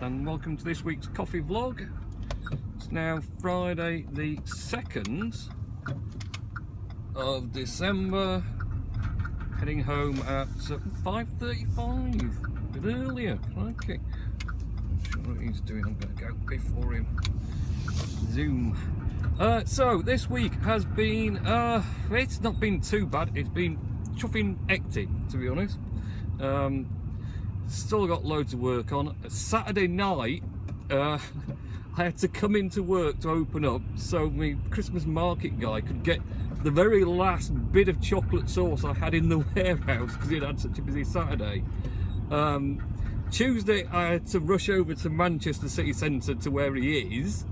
and welcome to this week's coffee vlog. It's now Friday the 2nd of December, heading home at 5:35, a bit earlier. Okay, I'm not sure what he's doing. I'm going to go before him. Zoom. So this week has been, it's not been too bad. It's been chuffing hectic, to be honest. Still got loads of work on. Saturday night, I had to come into work to open up so my Christmas market guy could get the very last bit of chocolate sauce I had in the warehouse because he'd had such a busy Saturday. Tuesday, I had to rush over to Manchester city centre to where he is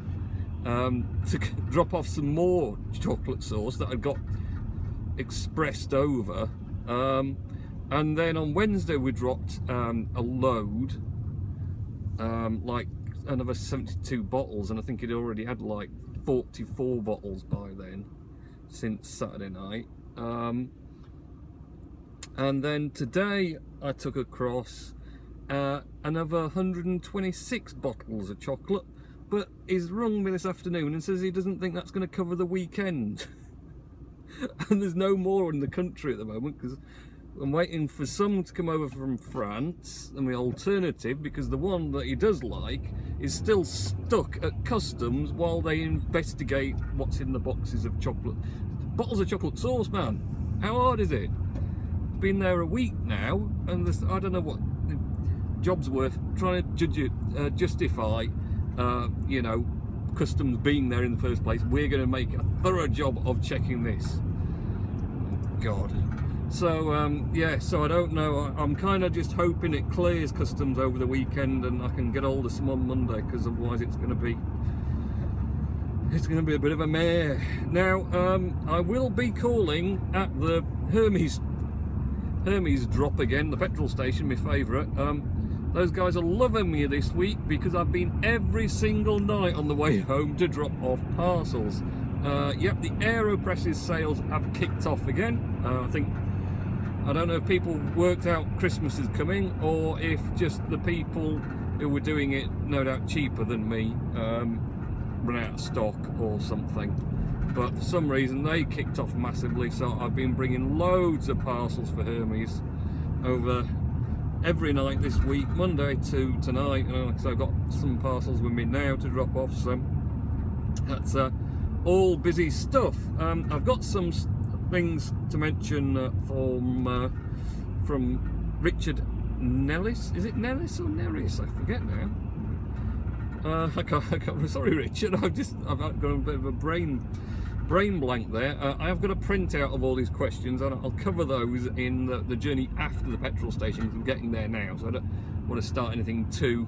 to drop off some more chocolate sauce that I'd got expressed over. And then on Wednesday we dropped a load, like another 72 bottles, and I think it already had like 44 bottles by then since Saturday night. And then today I took across another 126 bottles of chocolate, but he's rung me this afternoon and says he doesn't think that's going to cover the weekend. And there's no more in the country at the moment because I'm waiting for some to come over from France, and the alternative, because the one that he does like is still stuck at customs while they investigate what's in the boxes of chocolate. Bottles of chocolate sauce, man. How hard is it? It's been there a week now, and this, I don't know what the job's worth trying to justify, you know, customs being there in the first place. We're going to make a thorough job of checking this. God. So yeah, so I don't know. I'm kind of just hoping it clears customs over the weekend and I can get hold of some on Monday, because otherwise it's going to be a bit of a mare. Now I will be calling at the Hermes drop again, the petrol station, my favourite. Those guys are loving me this week because I've been every single night on the way home to drop off parcels. Yep, the AeroPress's sales have kicked off again. I don't know if people worked out Christmas is coming, or if just the people who were doing it, no doubt cheaper than me, run out of stock or something. But for some reason they kicked off massively, so I've been bringing loads of parcels for Hermes over every night this week, Monday to tonight. So I've got some parcels with me now to drop off, so that's all busy stuff. I've got some things to mention from Richard Nellis. Is it Nellis or Neris? I forget now. I can't, sorry Richard, I've got a bit of a brain blank there. I have got a printout of all these questions, and I'll cover those in the journey after the petrol station, because I'm getting there now, so I don't want to start anything too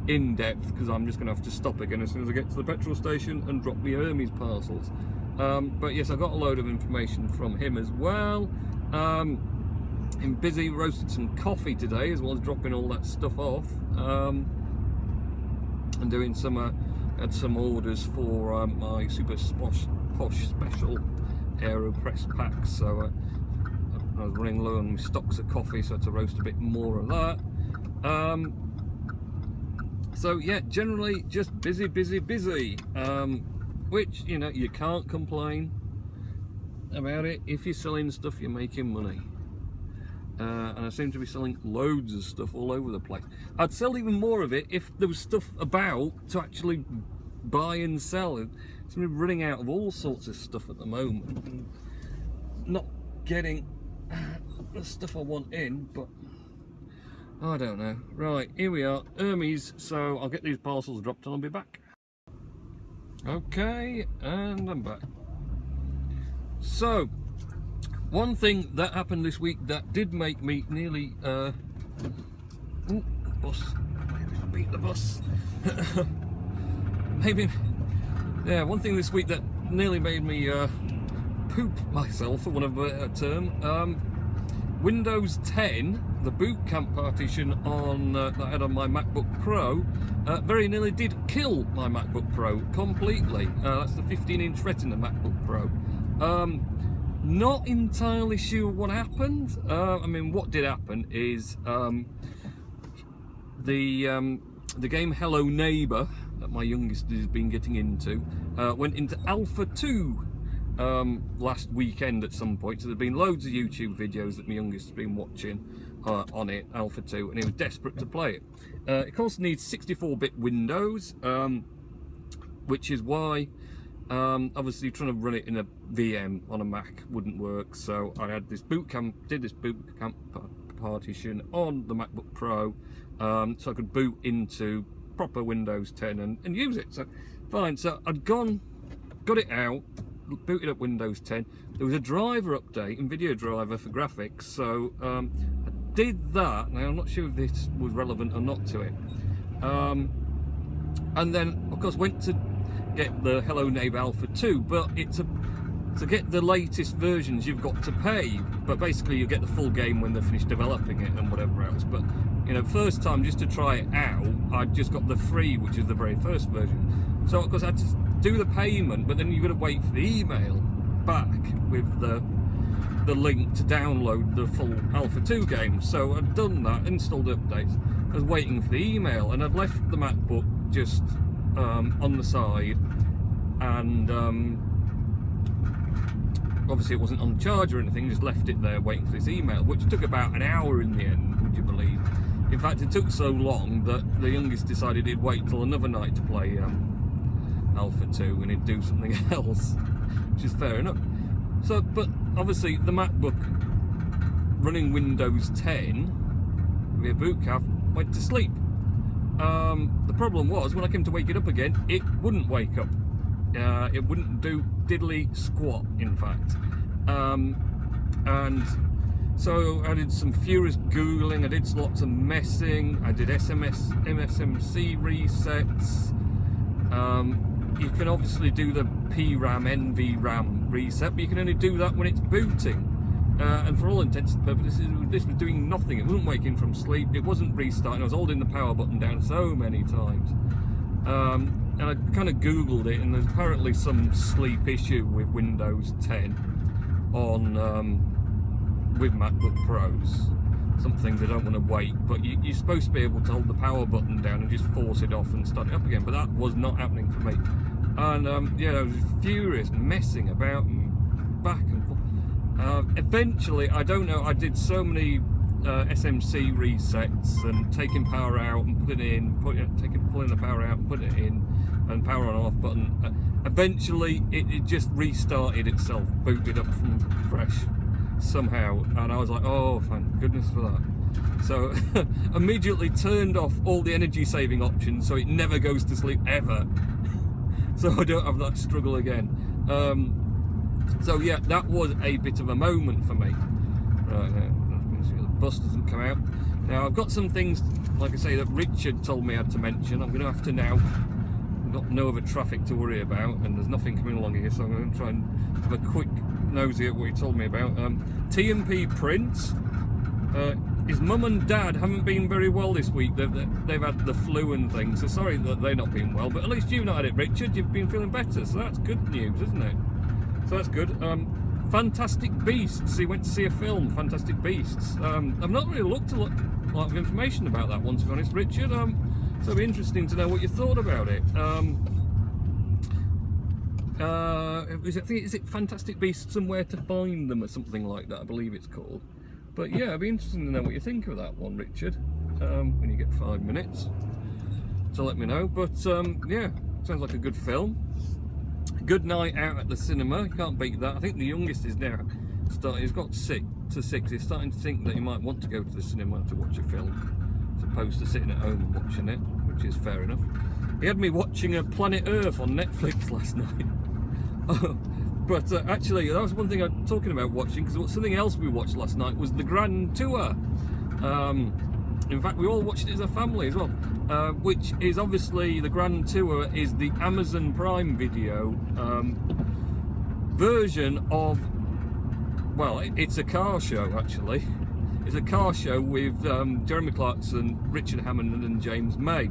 in depth, because I'm just going to have to stop again as soon as I get to the petrol station and drop the Hermes parcels. But yes, I got a load of information from him as well. I'm busy roasted some coffee today, as well as dropping all that stuff off, and doing some had some orders for my super posh special AeroPress packs, so I was running low on my stocks of coffee, so I had to roast a bit more of that. So yeah, generally just busy, which, you know, you can't complain about it. If you're selling stuff, you're making money. And I seem to be selling loads of stuff all over the place. I'd sell even more of it if there was stuff about to actually buy and sell. It's running out of all sorts of stuff at the moment, and not getting the stuff I want in, but I don't know. Right, here we are, Hermes, so I'll get these parcels dropped and I'll be back. Okay, and I'm back. So, one thing that happened this week that did make me nearly, ooh, bus, beat the bus. Maybe, yeah, one thing this week that nearly made me poop myself, for want of a better term. Windows 10, the boot camp partition on that I had on my MacBook Pro, very nearly did kill my MacBook Pro completely. That's the 15-inch Retina MacBook Pro. Not entirely sure what happened. I mean, what did happen is the the game Hello Neighbour that my youngest has been getting into went into Alpha 2 last weekend at some point. So there've been loads of YouTube videos that my youngest has been watching on it, Alpha 2, and he was desperate to play it. It of course needs 64-bit Windows, which is why obviously trying to run it in a VM on a Mac wouldn't work. So I had this boot camp, partition on the MacBook Pro, so I could boot into proper Windows 10 and use it. So fine. So I'd got it out, booted up Windows 10. There was a driver update and video driver for graphics, so I did that. Now I'm not sure if this was relevant or not to it. And then of course went to get the Hello Neighbour Alpha 2, but to get the latest versions you've got to pay, but basically you get the full game when they're finished developing it and whatever else. But you know, first time just to try it out, I just got the free, which is the very first version. So of course I had to do the payment, but then you've got to wait for the email back with the link to download the full Alpha 2 game. So I'd done that, installed updates, I was waiting for the email, and I'd left the MacBook just on the side, and obviously it wasn't on charge or anything, just left it there waiting for this email, which took about an hour in the end, would you believe. In fact, it took so long that the youngest decided he'd wait till another night to play Alpha 2 and he'd do something else, which is fair enough. So, but obviously the MacBook running Windows 10 via boot camp went to sleep. The problem was, when I came to wake it up again, it wouldn't wake up. It wouldn't do diddly squat, in fact. And so I did some furious Googling, I did lots of messing, I did MSMC resets. You can obviously do the PRAM, NVRAM reset, but you can only do that when it's booting. And for all intents and purposes, this was doing nothing. It wasn't waking from sleep, it wasn't restarting. I was holding the power button down so many times. And I kind of Googled it, and there's apparently some sleep issue with Windows 10 on with MacBook Pros. Something they don't want to wait, but you're supposed to be able to hold the power button down and just force it off and start it up again, but that was not happening for me. And yeah, I was furious, messing about and back and forth. Eventually, I don't know, I did so many SMC resets and taking power out and putting it in, pulling the power out and putting it in, and power on off button. Eventually, it just restarted itself, booted up from fresh somehow, and I was like, oh, thank goodness for that. So immediately turned off all the energy saving options, so it never goes to sleep ever. So I don't have that struggle again. So yeah, that was a bit of a moment for me. Right, now, the bus doesn't come out. Now I've got some things, like I say, that Richard told me I had to mention. I'm going to have to now. I've got no other traffic to worry about, and there's nothing coming along here, so I'm going to try and have a quick nosy at what he told me about. T&P Prince, his mum and dad haven't been very well this week. They've had the flu and things, so sorry that they've not been well, but at least you've not had it, Richard. You've been feeling better, so that's good news, isn't it? So that's good. Fantastic Beasts, he went to see a film, Fantastic Beasts. I've not really looked a lot of information about that one, to be honest, Richard, so it'd be interesting to know what you thought about it. Is it Fantastic Beasts Somewhere to Find Them or something like that, I believe it's called. But yeah, it'd be interesting to know what you think of that one, Richard, when you get 5 minutes to let me know. But yeah, sounds like a good film. Good night out at the cinema, you can't beat that. I think the youngest is now he's got 6 to 6, he's starting to think that he might want to go to the cinema to watch a film, as opposed to sitting at home and watching it, which is fair enough. He had me watching Planet Earth on Netflix last night. But actually, that was one thing I'm talking about watching, because something else we watched last night was the Grand Tour. In fact, we all watched it as a family as well, which is obviously, the Grand Tour is the Amazon Prime Video version of, well, it's a car show actually. It's a car show with Jeremy Clarkson, Richard Hammond and James May.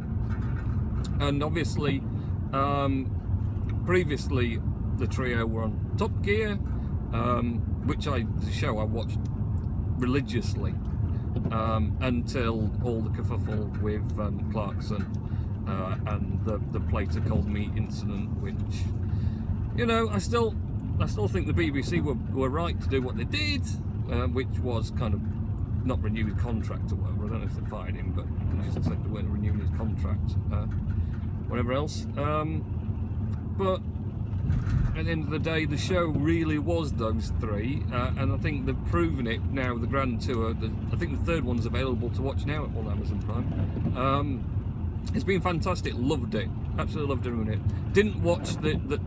And obviously, previously the trio were on Top Gear, which is a show I watched religiously. until all the kerfuffle with Clarkson and the Plater-Cold Meat incident, which, you know, I still think the BBC were right to do what they did, which was kind of not renew his contract or whatever. I don't know if they fired him, but they just said they weren't renewing his contract, whatever else. But at the end of the day, the show really was those three, and I think they've proven it now. The Grand Tour, I think the third one's available to watch now on Amazon Prime. It's been fantastic. Loved it. Absolutely loved doing it. Didn't watch the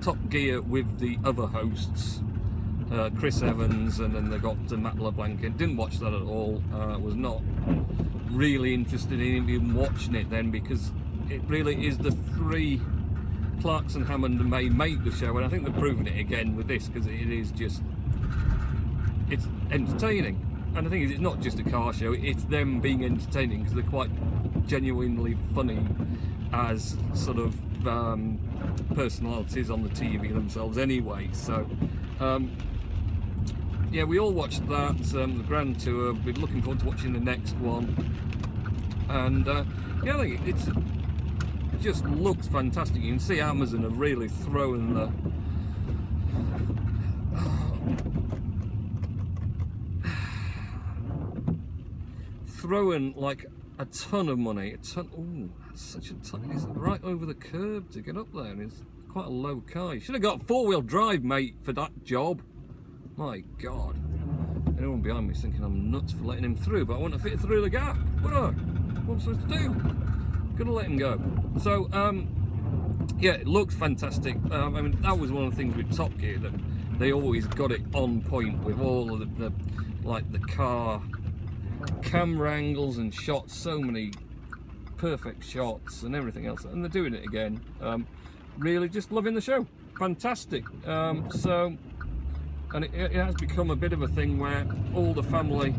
Top Gear with the other hosts, Chris Evans, and then they got Matt LeBlanc in. Didn't watch that at all. Was not really interested in even watching it then, because it really is the three, Clarkson, Hammond and May, make the show, and I think they've proven it again with this, because it is just, it's entertaining. And the thing is, it's not just a car show, it's them being entertaining, because they're quite genuinely funny as sort of personalities on the TV themselves anyway. So yeah, we all watched that, the Grand Tour. We're looking forward to watching the next one, and yeah, I think it just looks fantastic. You can see Amazon have really thrown the like a ton of money, oh, that's such a ton. It's right over the curb to get up there, and it's quite a low car. You should have got four-wheel drive, mate, for that job. My God. Anyone behind me is thinking I'm nuts for letting him through, but I want to fit through the gap. What am I supposed to do? Gonna let him go. So yeah, it looks fantastic. I mean, that was one of the things with Top Gear, that they always got it on point with all of the like the car camera angles and shots, so many perfect shots and everything else, and they're doing it again. Really just loving the show. Fantastic. So, and it has become a bit of a thing where all the family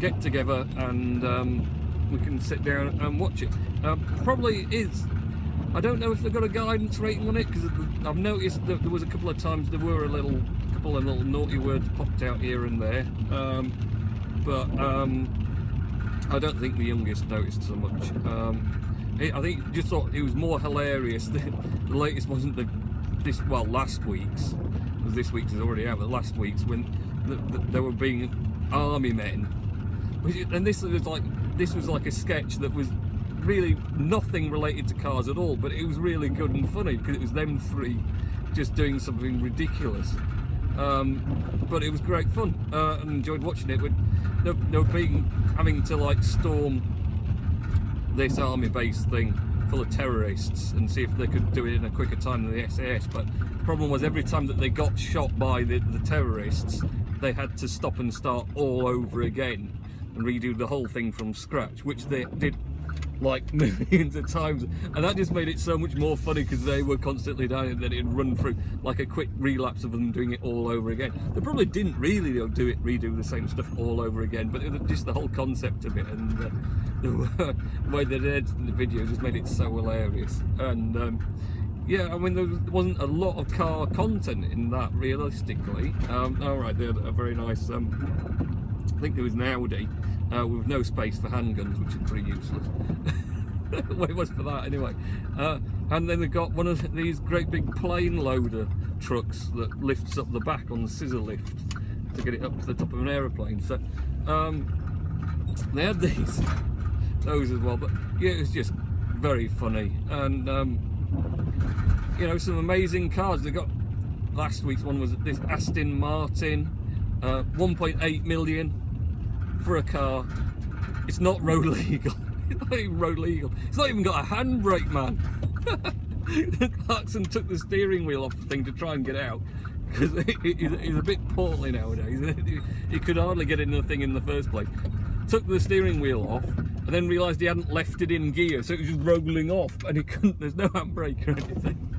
get together and we can sit down and watch it. Probably is, I don't know if they've got a guidance rating on it, because I've noticed that there was a couple of times there were a couple of little naughty words popped out here and there, but I don't think the youngest noticed so much. I think just thought it was more hilarious. The latest wasn't last week's, because this week's is already out, but last week's, when they were being army men, and this was like a sketch that was really nothing related to cars at all, but it was really good and funny, because it was them three just doing something ridiculous. But it was great fun, and enjoyed watching it. They were having to like storm this army base thing full of terrorists and see if they could do it in a quicker time than the SAS, but the problem was every time that they got shot by the terrorists, they had to stop and start all over again and redo the whole thing from scratch, which they did like millions of times, and that just made it so much more funny, because they were constantly down and then it'd run through like a quick relapse of them doing it all over again. They probably didn't really redo the same stuff all over again, but it was just the whole concept of it, and the way they edited the video just made it so hilarious. And yeah, I mean, there wasn't a lot of car content in that, realistically. Alright, they had a very nice, I think there was an Audi with no space for handguns, which is pretty useless. Well, it was for that anyway. And then they got one of these great big plane loader trucks that lifts up the back on the scissor lift to get it up to the top of an aeroplane. So they had those as well. But yeah, it was just very funny, and you know, some amazing cars. They got, last week's one was this Aston Martin, 1.8 million for a car. It's not road legal. It's not even road legal. It's not even got a handbrake, man. Clarkson took the steering wheel off the thing to try and get out, because he's a bit portly nowadays. He could hardly get in the thing in the first place. Took the steering wheel off and then realised he hadn't left it in gear, so it was just rolling off, and he couldn't, there's no handbrake or anything.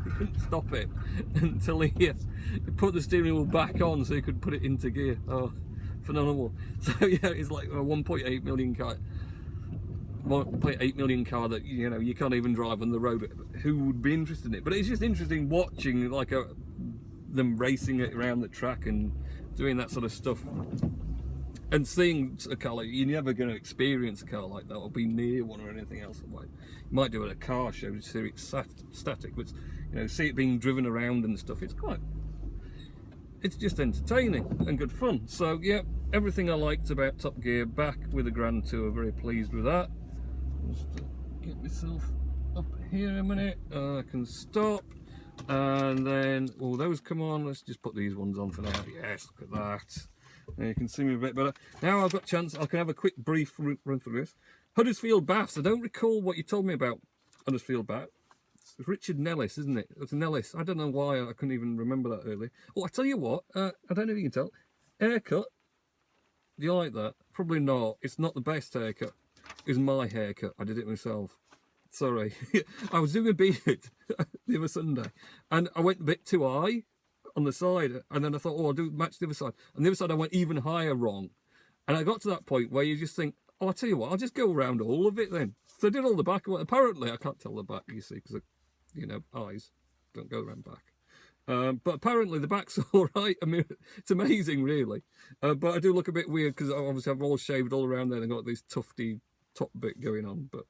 He couldn't stop it until he put the steering wheel back on so he could put it into gear. Oh, phenomenal. So yeah, it's like a 1.8 million car. 1.8 million car that, you know, you can't even drive on the road. Who would be interested in it? But it's just interesting watching like them racing it around the track and doing that sort of stuff. And seeing a car like, you're never going to experience a car like that or be near one or anything else. Like, you might do it at a car show to see it's static, but you know, see it being driven around and stuff. It's just entertaining and good fun. So yeah, everything I liked about Top Gear, back with a Grand Tour. Very pleased with that. Just get myself up here a minute. I can stop, and then all those come on. Let's just put these ones on for now. Yes, look at that. Now you can see me a bit better. Now I've got a chance, I can have a quick brief run through this. Huddersfield Baths. I don't recall what you told me about Huddersfield Baths. It's Richard Nellis, isn't it? It's Nellis. I don't know why I couldn't even remember that early. Oh, I tell you what, I don't know if you can tell. Haircut. Do you like that? Probably not. It's not the best haircut. It was my haircut. I did it myself. Sorry. I was doing a beard the other Sunday, and I went a bit too high on the side, and then I thought, oh, I'll do match the other side, and the other side I went even higher wrong, and I got to that point where you just think, oh, I'll tell you what, I'll just go around all of it then. So I did all the back. Apparently I can't tell the back, you see, because you know, eyes don't go around back, but apparently the back's all right. I mean, it's amazing really, but I do look a bit weird because obviously I've all shaved all around there and got this tufty top bit going on, but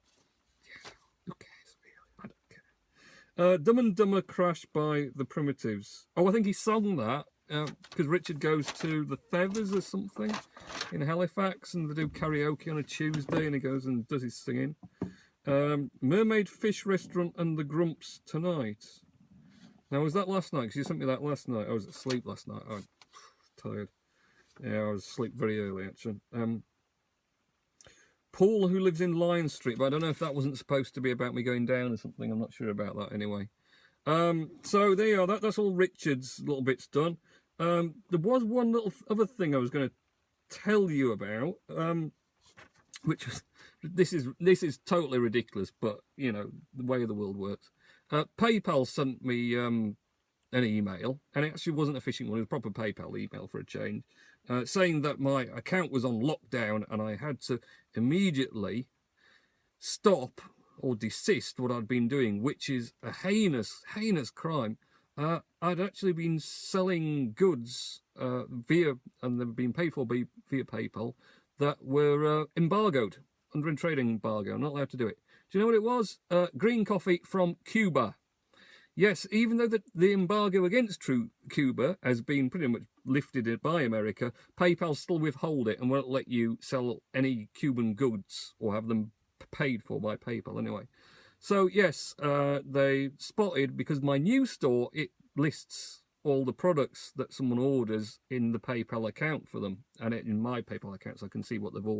yeah, who cares really? I don't care. Dumb and Dumber Crash by the Primitives. Oh, I think he sung that because Richard goes to the Feathers or something in Halifax, and they do karaoke on a Tuesday, and he goes and does his singing. Mermaid Fish Restaurant and the Grumps tonight. Now, was that last night? Because you sent me that last night. I was asleep last night. I was tired. Yeah, I was asleep very early, actually. Paul, who lives in Lion Street, but I don't know if that wasn't supposed to be about me going down or something. I'm not sure about that anyway. So there you are. That's all Richard's little bits done. There was one little other thing I was going to tell you about, which was, this is totally ridiculous, but you know, the way the world works. PayPal sent me an email, and it actually wasn't a phishing one, it was a proper PayPal email for a change, saying that my account was on lockdown and I had to immediately stop or desist what I'd been doing, which is a heinous crime. I'd actually been selling goods via, and they've been paid for via PayPal, that were embargoed, under a trading embargo. I'm not allowed to do it. Do you know what it was? Green coffee from Cuba. Yes, even though the embargo against Cuba has been pretty much lifted by America, PayPal still withhold it and won't let you sell any Cuban goods or have them paid for by PayPal anyway. So yes, they spotted, because my new store, it lists all the products that someone orders in the PayPal account for them, and in my PayPal account, so I can see what they've ordered.